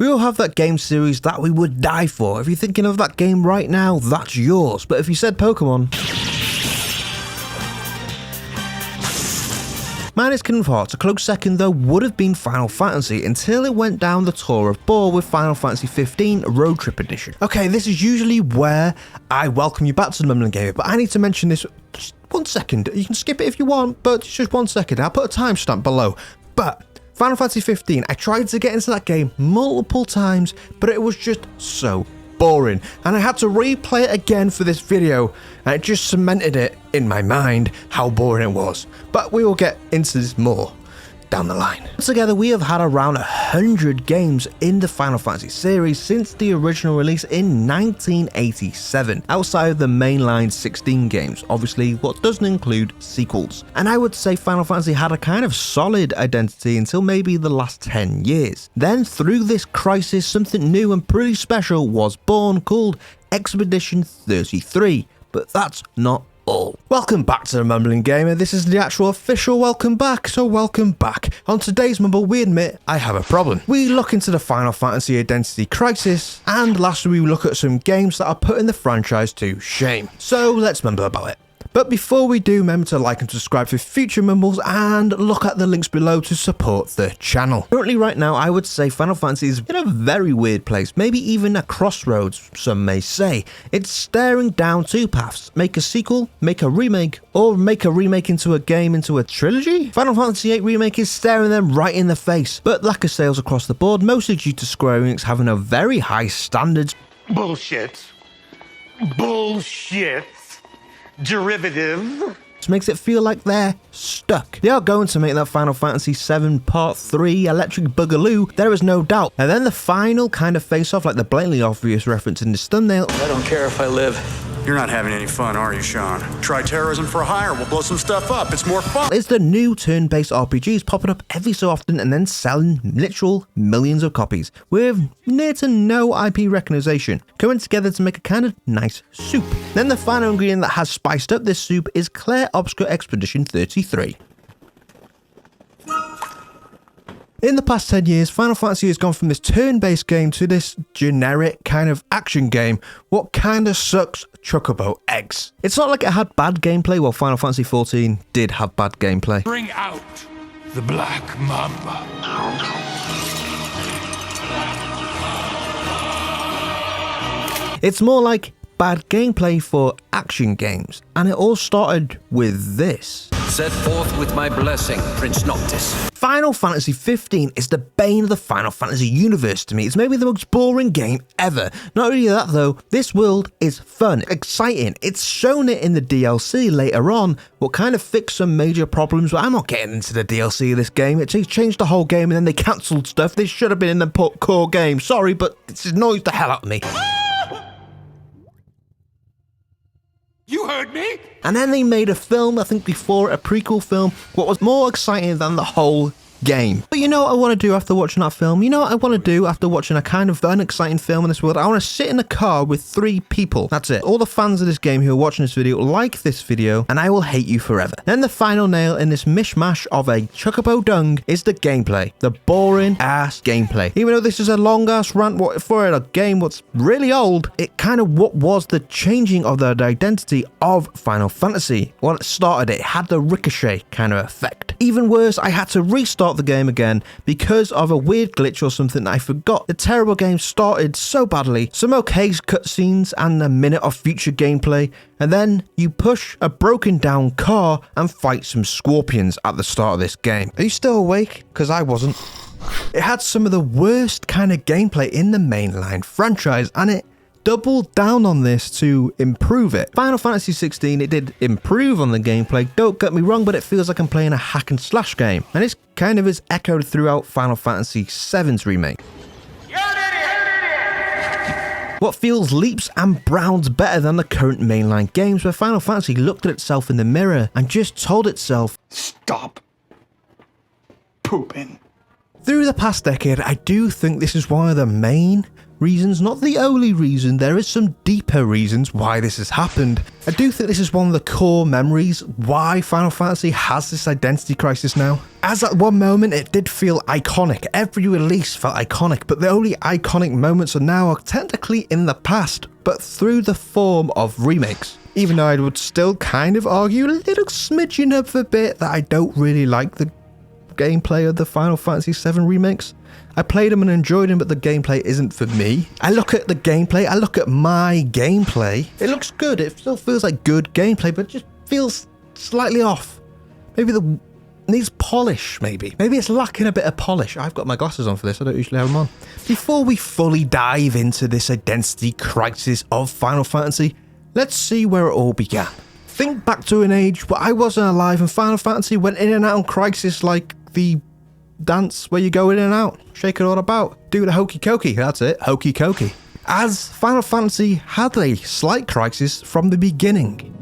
We all have that game series that we would die for. If you're thinking of that game right now, that's yours. But if you said Pokemon... minus Kingdom Hearts, a close second though would have been Final Fantasy until it went down the tour of bore with Final Fantasy XV Road Trip Edition. Okay, this is usually where I welcome you back to the Mumbling Gamer, but I need to mention this just 1 second. You can skip it if you want, but it's just 1 second. I'll put a timestamp below. But Final Fantasy XV, I tried to get into that game multiple times, but it was just so boring, and I had to replay it again for this video, and it just cemented it in my mind how boring it was. But we will get into this more down the line. Together we have had around 100 games in the Final Fantasy series since the original release in 1987, outside of the mainline 16 games, obviously what doesn't include sequels. And I would say Final Fantasy had a kind of solid identity until maybe the last 10 years. Then through this crisis, something new and pretty special was born called Expedition 33, but that's not all. Welcome back to the Mumbling Gamer. This is the actual official welcome back, so welcome back. On today's Mumble, we admit I have a problem. We look into the Final Fantasy identity crisis, and lastly we look at some games that are putting the franchise to shame. So let's mumble about it. But before we do, remember to like and subscribe for future mumbles and look at the links below to support the channel. Currently right now, I would say Final Fantasy is in a very weird place, maybe even a crossroads, some may say. It's staring down two paths: make a sequel, make a remake, or make a remake into a game into a trilogy? Final Fantasy VIII Remake is staring them right in the face, but lack of sales across the board, mostly due to Square Enix having a very high standards. Bullshit. Bullshit. Derivative. Which makes it feel like they're stuck. They are going to make that Final Fantasy VII Part 3 Electric Boogaloo, there is no doubt. And then the final kind of face-off, like the blatantly obvious reference in this thumbnail. I don't care if I live. You're not having any fun, are you, Sean? Try terrorism for hire. We'll blow some stuff up. It's more fun. It's the new turn-based RPGs popping up every so often and then selling literal millions of copies with near to no IP recognition, coming together to make a kind of nice soup. Then the final ingredient that has spiced up this soup is Clair Obscur Expedition 33. In the past 10 years, Final Fantasy has gone from this turn-based game to this generic kind of action game, what kinda sucks chocobo eggs. It's not like it had bad gameplay, while Final Fantasy XIV did have bad gameplay. Bring out the Black Mamba. It's more like bad gameplay for action games, and it all started with this. Set forth with my blessing, Prince Noctis. Final Fantasy XV is the bane of the Final Fantasy universe to me. It's maybe the most boring game ever. Not only that though, this world is fun, exciting. It's shown it in the DLC later on, what kind of fixed some major problems, but I'm not getting into the DLC of this game. It changed the whole game and then they cancelled stuff. This should have been in the core game. Sorry, but this annoys the hell out of me. You heard me? And then they made a film, I think before, a prequel film, what was more exciting than the whole game. But you know what I want to do after watching that film? You know what I want to do after watching a kind of unexciting film in this world? I want to sit in a car with 3 people. That's it. All the fans of this game who are watching this video like this video, and I will hate you forever. Then the final nail in this mishmash of a chocobo dung is the gameplay. The boring ass gameplay. Even though this is a long ass rant for a game what's really old, it kind of what was the changing of the identity of Final Fantasy. When it started, it had the ricochet kind of effect. Even worse, I had to restart the game again because of a weird glitch or something that I forgot. The terrible game started so badly, some okay cutscenes and a minute of future gameplay, and then you push a broken down car and fight some scorpions at the start of this game. Are you still awake? Because I wasn't. It had some of the worst kind of gameplay in the mainline franchise, and it doubled down on this to improve it. Final Fantasy XVI, it did improve on the gameplay, don't get me wrong, but it feels like I'm playing a hack and slash game, and it's kind of is echoed throughout Final Fantasy VII's remake. What feels leaps and bounds better than the current mainline games, where Final Fantasy looked at itself in the mirror and just told itself, Stop pooping. Through the past decade, I do think this is one of the main reasons, not the only reason. There is some deeper reasons why this has happened. I do think this is one of the core memories why Final Fantasy has this identity crisis now. As at one moment it did feel iconic, every release felt iconic, but the only iconic moments are now technically in the past, but through the form of remakes. Even though I would still kind of argue a little smidgen of a bit that I don't really like the gameplay of the Final Fantasy VII remakes. I played them and enjoyed them, but the gameplay isn't for me. I look at the gameplay, I look at my gameplay. It looks good, it still feels like good gameplay, but it just feels slightly off. Maybe needs polish, maybe. Maybe it's lacking a bit of polish. I've got my glasses on for this, I don't usually have them on. Before we fully dive into this identity crisis of Final Fantasy, let's see where it all began. Think back to an age where I wasn't alive and Final Fantasy went in and out on crisis like the dance where you go in and out, shake it all about, do the hokey cokey, that's it, hokey cokey. As Final Fantasy had a slight crisis from the beginning.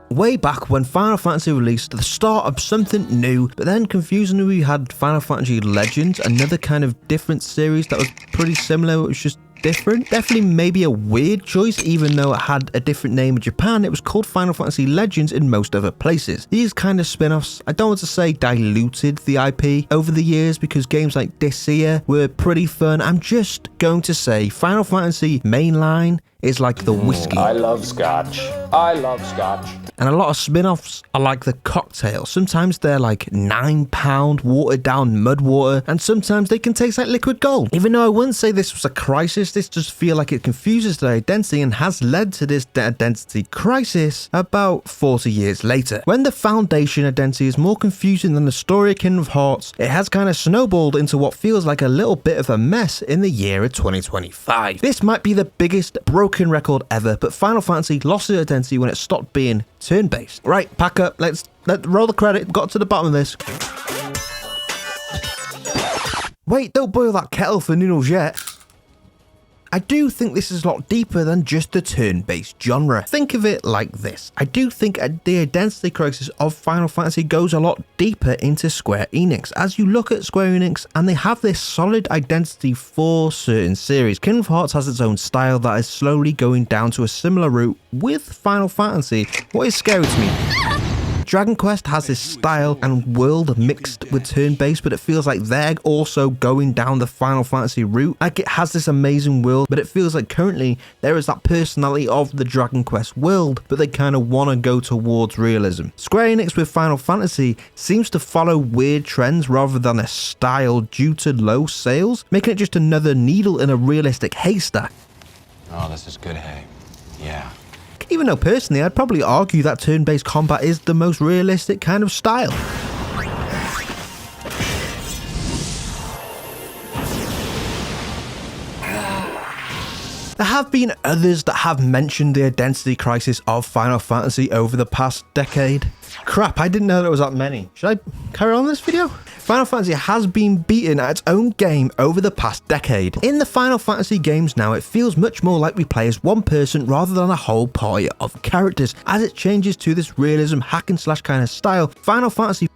Way back when Final Fantasy released the start of something new, but then confusingly we had Final Fantasy Legends, another kind of different series that was pretty similar, it was just different. Definitely maybe a weird choice, even though it had a different name in Japan. It was called Final Fantasy Legends in most other places. These kind of spin-offs, I don't want to say diluted the IP over the years, because games like Dissier were pretty fun. I'm just going to say Final Fantasy Mainline is like the whiskey. I love scotch. I love scotch. And a lot of spin-offs are like the cocktail. Sometimes they're like £9 watered down mud water, and sometimes they can taste like liquid gold. Even though I wouldn't say this was a crisis, this does feel like it confuses their identity and has led to this identity crisis about 40 years later. When the foundation identity is more confusing than the story of Kingdom of Hearts, it has kind of snowballed into what feels like a little bit of a mess in the year of 2025. This might be the biggest broken record ever, but Final Fantasy lost its identity when it stopped being turn-based. Right, pack up, let's roll the credit, got to the bottom of this. Wait, don't boil that kettle for noodles yet. I do think this is a lot deeper than just the turn-based genre. Think of it like this. I do think the identity crisis of Final Fantasy goes a lot deeper into Square Enix. As you look at Square Enix, and they have this solid identity for certain series. Kingdom of Hearts has its own style that is slowly going down to a similar route with Final Fantasy. What is scary to me? Dragon Quest has this style and world mixed with turn-based, but it feels like they're also going down the Final Fantasy route. Like, it has this amazing world, but it feels like currently there is that personality of the Dragon Quest world, but they kind of want to go towards realism. Square Enix with Final Fantasy seems to follow weird trends rather than a style due to low sales, making it just another needle in a realistic haystack. Oh, this is good hay. Yeah. Even though personally I'd probably argue that turn-based combat is the most realistic kind of style. There have been others that have mentioned the identity crisis of Final Fantasy over the past decade. Crap, I didn't know there was that many. Should I carry on this video? Final Fantasy has been beaten at its own game over the past decade. In the Final Fantasy games now, it feels much more like we play as one person rather than a whole party of characters. As it changes to this realism hack and slash kind of style, Final Fantasy,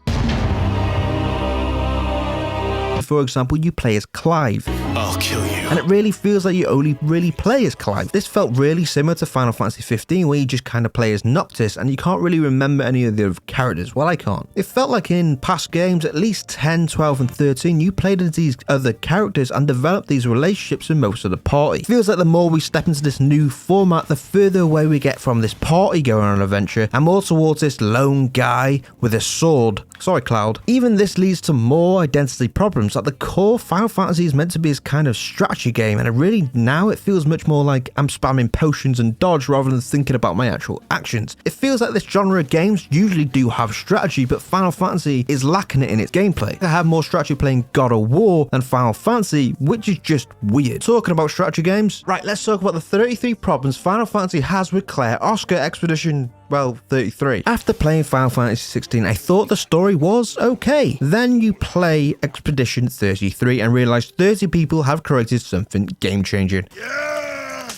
for example, you play as Clive. I'll kill you. And it really feels like you only really play as Clive. This felt really similar to Final Fantasy 15, where you just kind of play as Noctis and you can't really remember any of the other characters. Well, I can't. It felt like in past games, at least 10, 12 and 13, you played as these other characters and developed these relationships with most of the party. It feels like the more we step into this new format, the further away we get from this party going on an adventure and more towards this lone guy with a sword. Sorry, Cloud. Even this leads to more identity problems. Like, the core Final Fantasy is meant to be this kind of strategy game, and now it feels much more like I'm spamming potions and dodge rather than thinking about my actual actions. It feels like this genre of games usually do have strategy, but Final Fantasy is lacking it in its gameplay. I have more strategy playing God of War than Final Fantasy, which is just weird. Talking about strategy games, right, let's talk about the 33 problems Final Fantasy has with Clair Obscur Expedition 33. After playing Final Fantasy 16, I thought the story was okay. Then you play Expedition 33 and realize 30 people have created something game-changing. Yeah!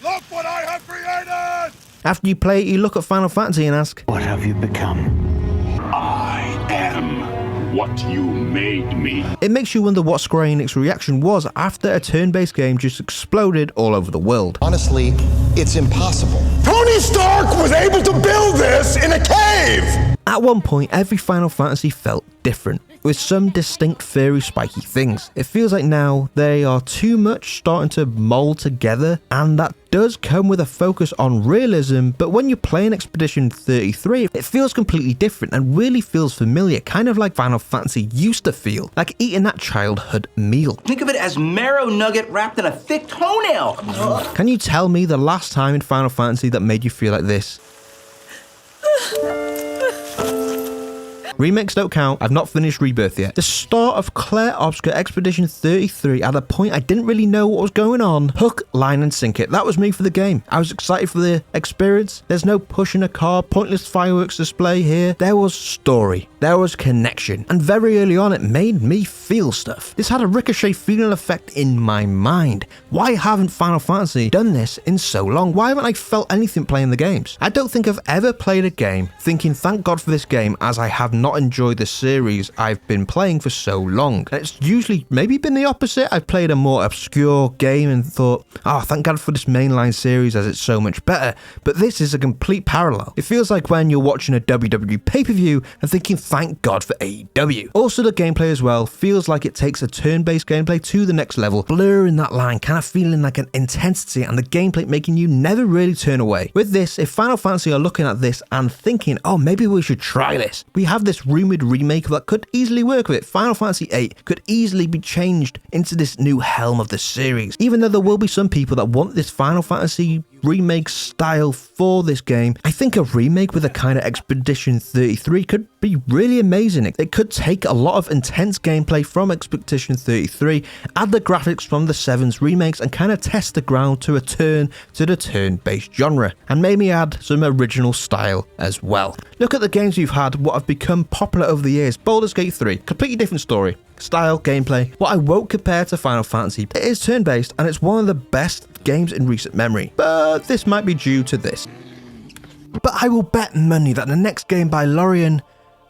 Look what I have created! After you play it, you look at Final Fantasy and ask, What have you become? I am what you made me. It makes you wonder what Square Enix's reaction was after a turn-based game just exploded all over the world. Honestly, it's impossible. Tony Stark was able to build this in a cave! At one point, every Final Fantasy felt different, with some distinct furry spiky things. It feels like now they are too much starting to mold together, and that does come with a focus on realism, but when you're playing Expedition 33, it feels completely different and really feels familiar, kind of like Final Fantasy used to feel, like eating that childhood meal. Think of it as marrow nugget wrapped in a thick toenail. Can you tell me the last time in Final Fantasy that made you feel like this? Remakes don't count. I've not finished Rebirth yet. The start of Clair Obscur Expedition 33 at a point I didn't really know what was going on. Hook, line and sink it. That was me for the game. I was excited for the experience. There's no pushing a car, pointless fireworks display here. There was story. There was connection. And very early on it made me feel stuff. This had a ricochet feeling effect in my mind. Why haven't Final Fantasy done this in so long? Why haven't I felt anything playing the games? I don't think I've ever played a game thinking thank God for this game, as I have not enjoyed the series I've been playing for so long. And it's usually maybe been the opposite. I've played a more obscure game and thought, oh, thank God for this mainline series as it's so much better. But this is a complete parallel. It feels like when you're watching a WWE pay-per-view and thinking thank God for AEW. Also the gameplay as well feels like it takes a turn-based gameplay to the next level, blurring that line, kind of feeling like an intensity and the gameplay making you never really turn away. With this, if Final Fantasy are looking at this and thinking, oh, maybe we should try this, we have this rumored remake that could easily work with it. Final Fantasy VIII could easily be changed into this new helm of the series, even though there will be some people that want this Final Fantasy remake style for this game. I think a remake with a kind of Expedition 33 could be really amazing. It could take a lot of intense gameplay from Expedition 33, add the graphics from the 7's remakes and kind of test the ground to return to the turn-based genre, and maybe add some original style as well. Look at the games you've had, what have become popular over the years. Baldur's Gate 3, completely different story. Style, gameplay, what I won't compare to Final Fantasy. It is turn-based and it's one of the best games in recent memory, but this might be due to this. But I will bet money that the next game by Lorien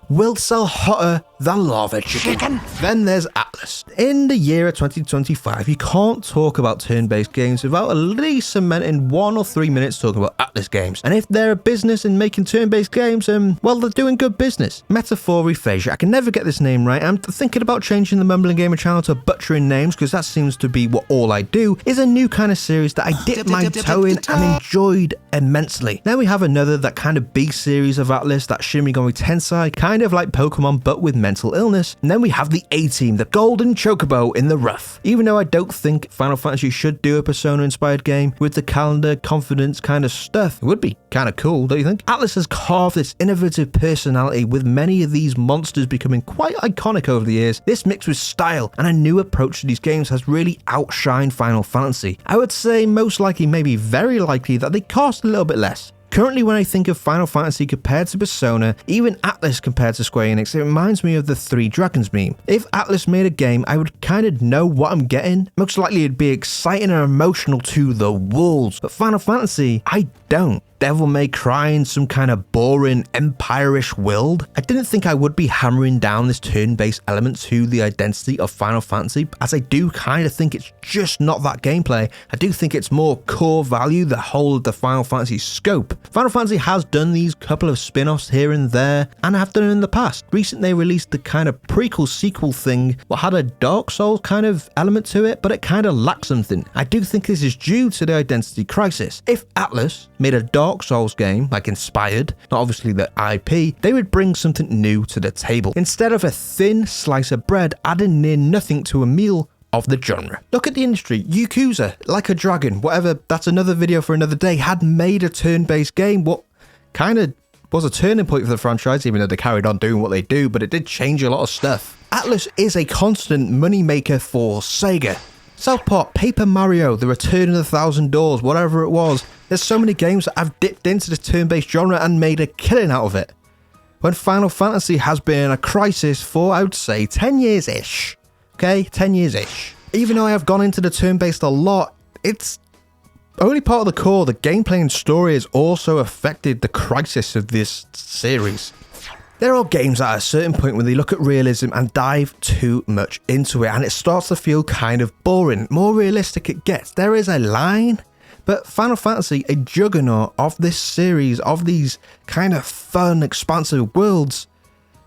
will sell hotter than lava chicken. Then there's ATLUS. In the year of 2025, you can't talk about turn-based games without at least cementing 1 or 3 minutes talking about ATLUS games. And if they're a business in making turn-based games, well, they're doing good business. Metaphor Aphasia, I can never get this name right. I'm thinking about changing the Mumbling Gamer channel to Butchering Names, because that seems to be what all I do, is a new kind of series that I dipped my toe in and enjoyed immensely. Now we have another, that kind of B series of ATLUS, that Shin Megami Tensei, kind of like Pokemon but with mental illness. And then we have the A-Team, the golden chocobo in the rough. Even though I don't think Final Fantasy should do a Persona inspired game with the calendar confidence kind of stuff, it would be kind of cool, don't you think? ATLUS has carved this innovative personality, with many of these monsters becoming quite iconic over the years. This mixed with style and a new approach to these games has really outshined Final Fantasy. I would say most likely, maybe very likely, that they cost a little bit less. Currently, when I think of Final Fantasy compared to Persona, even ATLUS compared to Square Enix, it reminds me of the Three Dragons meme. If ATLUS made a game, I would kind of know what I'm getting. Most likely it'd be exciting and emotional to the wolves. But Final Fantasy, I don't. Devil May Cry in some kind of boring empire-ish world. I didn't think I would be hammering down this turn-based element to the identity of Final Fantasy, as I do kind of think it's just not that gameplay. I do think it's more core value, the whole of the Final Fantasy scope. Final Fantasy has done these couple of spin-offs here and there, and have done it in the past. Recently they released the kind of prequel sequel thing, what had a Dark Souls kind of element to it, but it kind of lacked something. I do think this is due to the identity crisis. If ATLUS made a Dark Souls game, like inspired, not obviously the IP, they would bring something new to the table, instead of a thin slice of bread adding near nothing to a meal of the genre. Look at the industry. Yakuza, Like a Dragon, whatever, that's another video for another day, had made a turn-based game, what kind of was a turning point for the franchise, even though they carried on doing what they do, but it did change a lot of stuff. ATLUS is a constant moneymaker for Sega. South Park, Paper Mario, The Return of the Thousand Doors, whatever it was. There's so many games that have dipped into this turn-based genre and made a killing out of it. When Final Fantasy has been in a crisis for, I would say, 10 years-ish. Okay, 10 years-ish. Even though I have gone into the turn-based a lot, it's only part of the core. The gameplay and story has also affected the crisis of this series. There are games at a certain point when they look at realism and dive too much into it, and it starts to feel kind of boring. More realistic it gets. There is a line, but Final Fantasy, a juggernaut of this series, of these kind of fun, expansive worlds,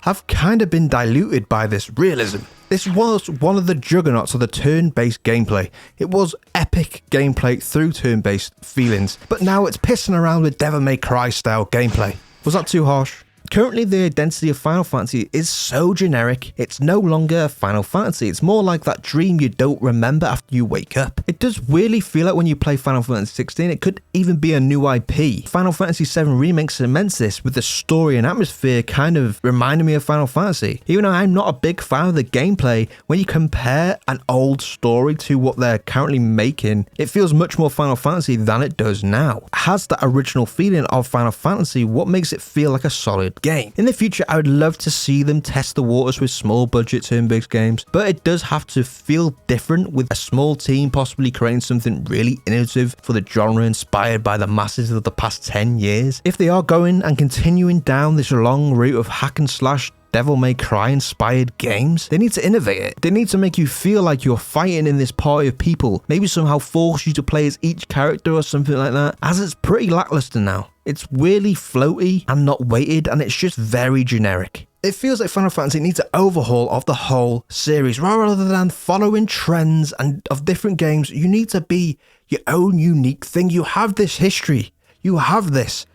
have kind of been diluted by this realism. This was one of the juggernauts of the turn-based gameplay. It was epic gameplay through turn-based feelings, but now it's pissing around with Devil May Cry style gameplay. Was that too harsh? Currently, the identity of Final Fantasy is so generic, it's no longer Final Fantasy. It's more like that dream you don't remember after you wake up. It does weirdly feel like when you play Final Fantasy XVI, it could even be a new IP. Final Fantasy VII Remake cements this with the story and atmosphere kind of reminding me of Final Fantasy. Even though I'm not a big fan of the gameplay, when you compare an old story to what they're currently making, it feels much more Final Fantasy than it does now. It has that original feeling of Final Fantasy, what makes it feel like a solid game. In the future, I would love to see them test the waters with small budget turn-based games, but it does have to feel different with a small team possibly creating something really innovative for the genre inspired by the masses of the past 10 years. If they are going and continuing down this long route of hack and slash Devil May Cry inspired games, they need to innovate it. They need to make you feel like you're fighting in this party of people, maybe somehow force you to play as each character or something like that, as it's pretty lackluster now. It's weirdly floaty and not weighted, and it's just very generic. It feels like Final Fantasy needs an overhaul of the whole series. Rather than following trends and of different games, you need to be your own unique thing. You have this history. You have this.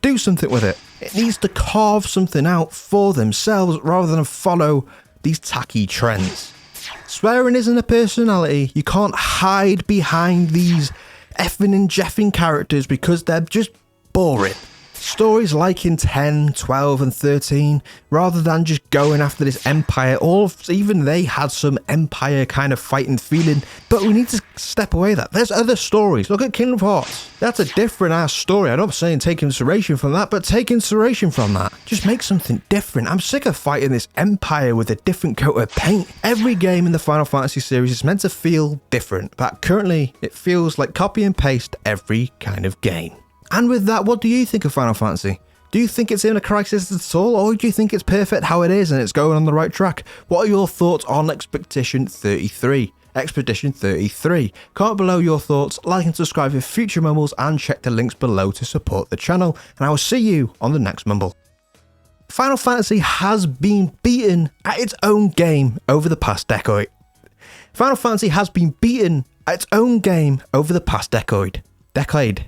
Do something with it. It needs to carve something out for themselves rather than follow these tacky trends. Swearing isn't a personality. You can't hide behind these effing and jeffing characters because they're just boring. Stories like in 10, 12 and 13, rather than just going after this empire, even they had some empire kind of fighting feeling, but we need to step away that. There's other stories. Look at Kingdom Hearts. That's a different ass story. I'm not saying take inspiration from that, but take inspiration from that. Just make something different. I'm sick of fighting this empire with a different coat of paint. Every game in the Final Fantasy series is meant to feel different, but currently it feels like copy and paste every kind of game. And with that, what do you think of Final Fantasy? Do you think it's in a crisis at all, or do you think it's perfect how it is and it's going on the right track? What are your thoughts on Expedition 33? Expedition 33. Comment below your thoughts, like and subscribe for future mumbles, and check the links below to support the channel, and I will see you on the next mumble. Final Fantasy has been beaten at its own game over the past decade. Final Fantasy has been beaten at its own game over the past decade. Decade?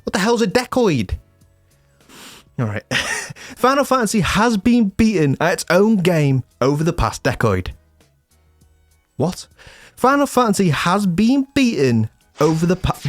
What the hell's a decade? Alright. Final Fantasy has been beaten at its own game over the past decade. What? Final Fantasy has been beaten over the past...